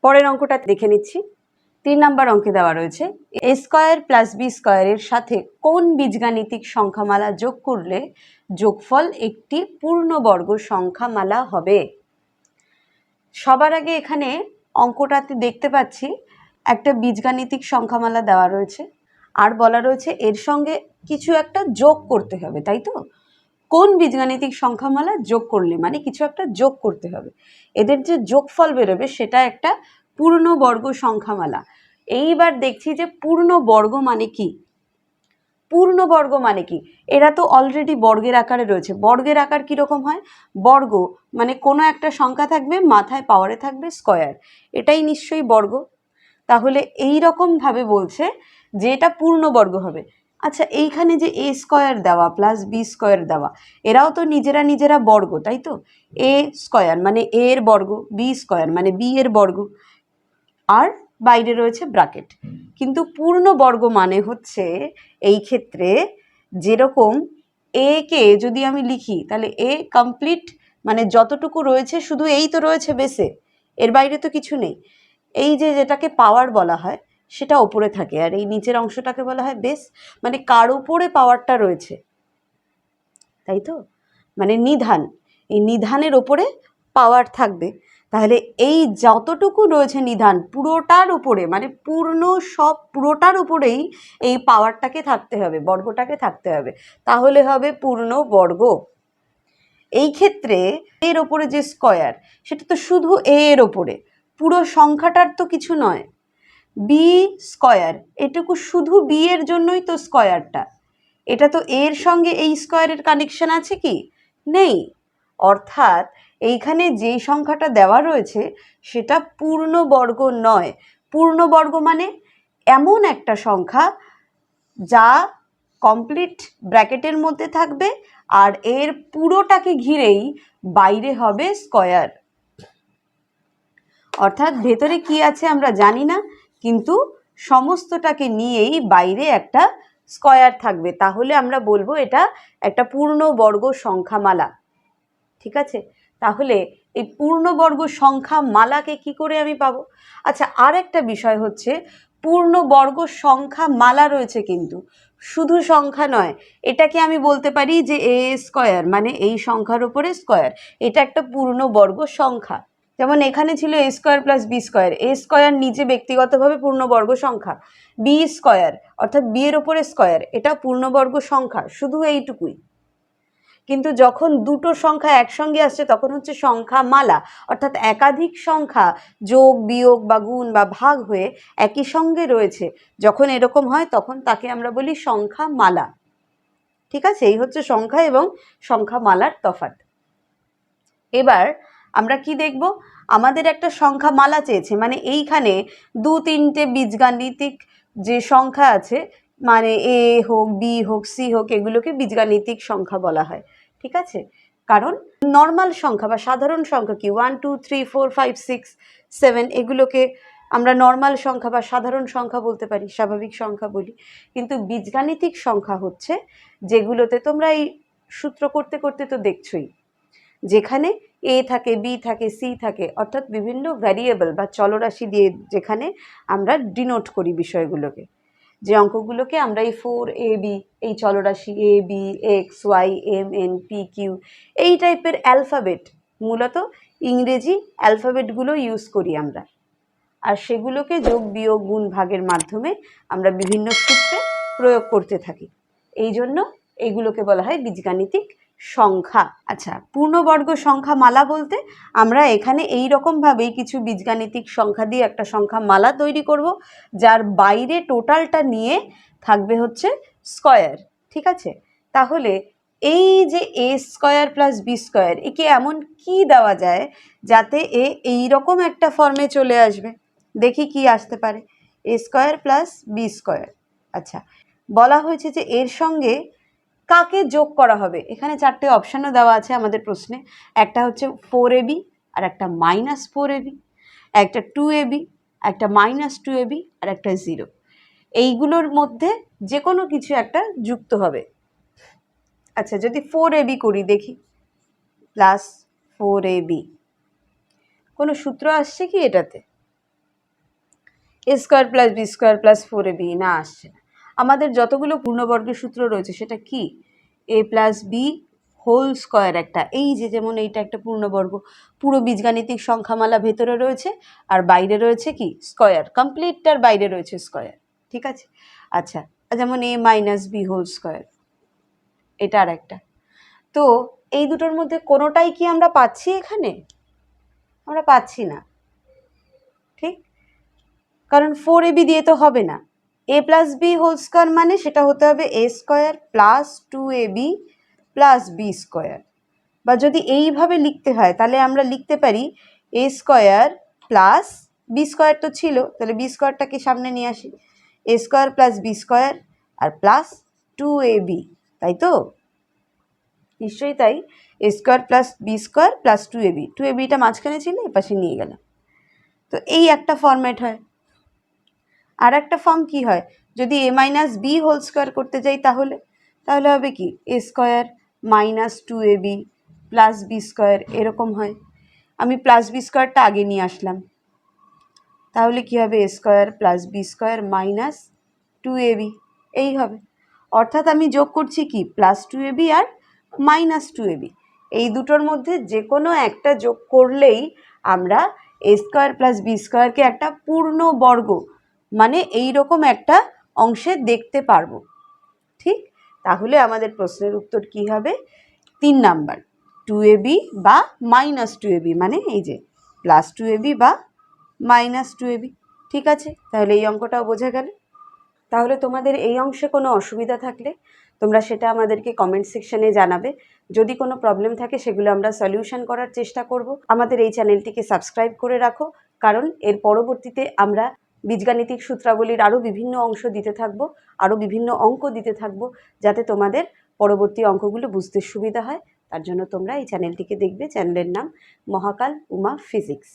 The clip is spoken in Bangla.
পরের অঙ্কটা দেখে নিচ্ছি। 3 নম্বর অঙ্কে দেওয়া রয়েছে a স্কয়ার প্লাস b স্কয়ারের সাথে কোন বীজগাণিতিক সংখ্যামালা যোগ করলে যোগফল একটি পূর্ণবর্গ সংখ্যামালা হবে। সবার আগে এখানে অঙ্কটাতে দেখতে পাচ্ছি একটা বীজগাণিতিক সংখ্যামালা দেওয়া রয়েছে আর বলা রয়েছে এর সঙ্গে কিছু একটা যোগ করতে হবে, তাই তো? কোন বীজগাণিতিক সংখ্যামালা যোগ করলে মানে কিছু একটা যোগ করতে হবে, এদের যে যোগফল বেরোবে সেটা একটা পূর্ণবর্গ সংখ্যামালা। এইবার দেখছি যে পূর্ণবর্গ মানে কি। পূর্ণবর্গ মানে কি, এরা তো অলরেডি বর্গের আকারে রয়েছে। বর্গের আকার কীরকম হয়? বর্গ মানে কোনো একটা সংখ্যা থাকবে, মাথায় পাওয়ারে থাকবে স্কয়ার, এটাই নিশ্চয়ই বর্গ। তাহলে এই রকমভাবে বলছে যে এটা পূর্ণবর্গ হবে। আচ্ছা, এইখানে যে এ স্কয়ার দেওয়া প্লাস বি স্কয়ার দেওয়া, এরাও তো নিজেরা নিজেরা বর্গ, তাই তো? এ স্কয়ার মানে এ এর বর্গ, বি স্কয়ার মানে বি এর বর্গ, আর বাইরে রয়েছে ব্র্যাকেট। কিন্তু পূর্ণবর্গ মানে হচ্ছে এই ক্ষেত্রে যেরকম এ কে যদি আমি লিখি তাহলে এ কমপ্লিট মানে যতটুকু রয়েছে শুধু এই তো রয়েছে বেসে, এর বাইরে তো কিছু নেই। এই যে যেটাকে পাওয়ার বলা হয় সেটা ওপরে থাকে আর এই নিচের অংশটাকে বলা হয় বেস, মানে কার উপরে পাওয়ারটা রয়েছে, তাই তো? মানে নিধান, এই নিধানের ওপরে পাওয়ার থাকবে। তাহলে এই যতটুকু রয়েছে নিধান পুরোটার উপরে মানে পূর্ণ সব পুরোটার উপরেই এই পাওয়ারটাকে থাকতে হবে, বর্গটাকে থাকতে হবে, তাহলে হবে পূর্ণ বর্গ। এই ক্ষেত্রে এর ওপরে যে স্কয়ার সেটা তো শুধু এ এর ওপরে, পুরো সংখ্যাটার তো কিছু নয়। বি স্কয়ার এটুকু শুধু বি এর জন্যই তো স্কয়ারটা, এটা তো এর সঙ্গে এই স্কয়ারের কানেকশন আছে কি? নেই। অর্থাৎ এইখানে যেই সংখ্যাটা দেওয়া রয়েছে সেটা পূর্ণবর্গ নয়। পূর্ণবর্গ মানে এমন একটা সংখ্যা যা কমপ্লিট ব্র্যাকেটের মধ্যে থাকবে আর এর পুরোটাকে ঘিরেই বাইরে হবে স্কয়ার। অর্থাৎ ভেতরে কি আছে আমরা জানি না, কিন্তু সমস্তটাকে নিয়েই বাইরে একটা স্কয়ার থাকবে, তাহলে আমরা বলবো এটা একটা পূর্ণবর্গ সংখ্যামালা। ঠিক আছে, তাহলে এই পূর্ণবর্গ সংখ্যামালাকে কি করে আমি পাবো? আচ্ছা, আর একটা বিষয় হচ্ছে পূর্ণবর্গ সংখ্যামালা রয়েছে কিন্তু শুধু সংখ্যা নয়, এটাকে আমি বলতে পারি যে এ স্কয়ার মানে এই সংখ্যার উপরে স্কয়ার, এটা একটা পূর্ণবর্গ সংখ্যা। যেমন এখানে ছিল এ স্কয়ার প্লাস বি স্কয়ার, এ স্কয়ার নিজে ব্যক্তিগতভাবে পূর্ণবর্গ সংখ্যা, বি স্কয়ার অর্থাৎ বি এর ওপরে স্কয়ার, এটা পূর্ণবর্গ সংখ্যা, শুধু এইটুকুই। কিন্তু যখন দুটো সংখ্যা একসঙ্গে আসছে তখন হচ্ছে সংখ্যামালা, অর্থাৎ একাধিক সংখ্যা যোগ বিয়োগ বা গুণ বা ভাগ হয়ে একই সঙ্গে রয়েছে, যখন এরকম হয় তখন তাকে আমরা বলি সংখ্যামালা। ঠিক আছে, এই হচ্ছে সংখ্যা এবং সংখ্যামালার তফাৎ। এবার আমরা কি দেখব, আমাদের একটা সংখ্যামালা চেয়েছে, মানে এইখানে 2-3টে বীজগাণিতিক যে সংখ্যা আছে, মানে এ হোক বি হোক সি হোক, এগুলোকে বীজগাণিতিক সংখ্যা বলা হয়। ঠিক আছে, কারণ নর্মাল সংখ্যা বা সাধারণ সংখ্যা কি 1 2 3 4 5 6 7 এগুলোকে আমরা নর্মাল সংখ্যা বা সাধারণ সংখ্যা বলতে পারি, স্বাভাবিক সংখ্যা বলি। কিন্তু বীজগাণিতিক সংখ্যা হচ্ছে যেগুলোতে তোমরা এই সূত্র করতে করতে তো দেখছোই, যেখানে এ থাকে বি থাকে সি থাকে, অর্থাৎ বিভিন্ন ভ্যারিয়েবল বা চলরাশি দিয়ে যেখানে আমরা ডিনোট করি বিষয়গুলোকে, যে অঙ্কগুলোকে আমরা এই 4ab এই চলরাশি A B X Y M N P Q এই টাইপের অ্যালফাবেট, মূলত ইংরেজি অ্যালফাবেটগুলো ইউজ করি আমরা, আর সেগুলোকে যোগ বিয়োগ গুণ ভাগের মাধ্যমে আমরা বিভিন্ন সূত্রে প্রয়োগ করতে থাকি, এই জন্য এইগুলোকে বলা হয় বীজগাণিতিক সংখ্যা। আচ্ছা, পূর্ণবর্গ সংখ্যা মালা বলতে আমরা এখানে এই রকমভাবেই কিছু বীজগাণিতিক সংখ্যা দিয়ে একটা সংখ্যা মালা তৈরি করব, যার বাইরে টোটালটা নিয়ে থাকবে হচ্ছে স্কয়ার। ঠিক আছে, তাহলে এই যে এ স্কয়ার প্লাস বি স্কয়ার, একে এমন কি দেওয়া যায় যাতে এ এইরকম একটা ফর্মে চলে আসবে? দেখি কি আসতে পারে। এ স্কয়ার প্লাস বি স্কয়ার, আচ্ছা বলা হয়েছে যে এর সঙ্গে কাকে যোগ করা হবে, এখানে 4টে অপশানও দেওয়া আছে আমাদের প্রশ্নে। একটা হচ্ছে 4ab, আর একটা -4ab, একটা 2ab, একটা -2ab, আর একটা 0। এইগুলোর মধ্যে যে কোনো কিছু একটা যুক্ত হবে। আচ্ছা, যদি 4ab করি দেখি, +4ab, কোনো সূত্র আসছে কি এটাতে? A square plus B square plus 4ab না, আসছে না। আমাদের যতগুলো পূর্ণবর্গের সূত্র রয়েছে সেটা কি, এ প্লাস বি হোল স্কোয়ার একটা, এই যে যেমন এইটা একটা পূর্ণবর্গ, পুরো বীজগাণিতিক সংখ্যামালা ভেতরে রয়েছে আর বাইরে রয়েছে কি স্কোয়ার, কমপ্লিটটার বাইরে রয়েছে স্কোয়ার, ঠিক আছে। আচ্ছা, যেমন এ মাইনাস বি হোল স্কোয়ার, এটা আর একটা। তো এই দুটোর মধ্যে কোনোটাই কি আমরা পাচ্ছি এখানে? আমরা পাচ্ছি না, ঠিক, কারণ 4ab দিয়ে তো হবে না। A plus B whole square মানে সেটা হতে হবে A square plus 2ab plus B square, বা যদি এইভাবে লিখতে হয় তাহলে আমরা লিখতে পারি A square plus B square, তো ছিল, তাহলে বি স্কোয়ারটাকে সামনে নিয়ে আসি, A square plus B square আর প্লাস 2ab, তাই তো? নিশ্চয়ই তাই, A square plus B square plus 2abটা মাঝখানে ছিল, এপাশে নিয়ে গেলাম। তো এই একটা ফরম্যাট হয়। আর একটা ফর্ম কি হয়, যদি A minus B whole square করতে যাই তাহলে তাহলে হবে কি A square minus 2ab plus B square, এরকম হয়। আমি প্লাস বি স্কোয়ারটা আগে নিয়ে আসলাম, তাহলে কি হবে A square plus B square minus 2ab, এই হবে। অর্থাৎ আমি যোগ করছি কি প্লাস 2ab আর মাইনাস 2ab, এই দুটোর মধ্যে যে কোনো একটা যোগ করলেই আমরা এ স্কোয়ার প্লাস বি স্কোয়ারকে একটা পূর্ণ বর্গ মানে এই রকম একটা অংশে দেখতে পারবো, ঠিক। তাহলে আমাদের প্রশ্নের উত্তর কি হবে, 3 নাম্বার, 2ab বা মাইনাস 2ab, মানে এই যে প্লাস 2ab বা মাইনাস 2ab, ঠিক আছে। তাহলে এই অঙ্কটাও বোঝা গেল। তাহলে তোমাদের এই অংশে কোনো অসুবিধা থাকলে তোমরা সেটা আমাদেরকে কমেন্ট সেকশনে জানাবে। যদি কোনো প্রবলেম থাকে সেগুলো আমরা সলিউশন করার চেষ্টা করব। আমাদের এই চ্যানেলটিকে সাবস্ক্রাইব করে রাখো, কারণ এর পরবর্তীতে আমরা বীজগাণিতিক সূত্রাবলীর আরও বিভিন্ন অংশ দিতে থাকবো, আরও বিভিন্ন অঙ্ক দিতে থাকবো, যাতে তোমাদের পরবর্তী অঙ্কগুলো বুঝতে সুবিধা হয়। তার জন্য তোমরা এই চ্যানেলটিকে দেখবে। চ্যানেলের নাম মহাকাল উমা ফিজিক্স।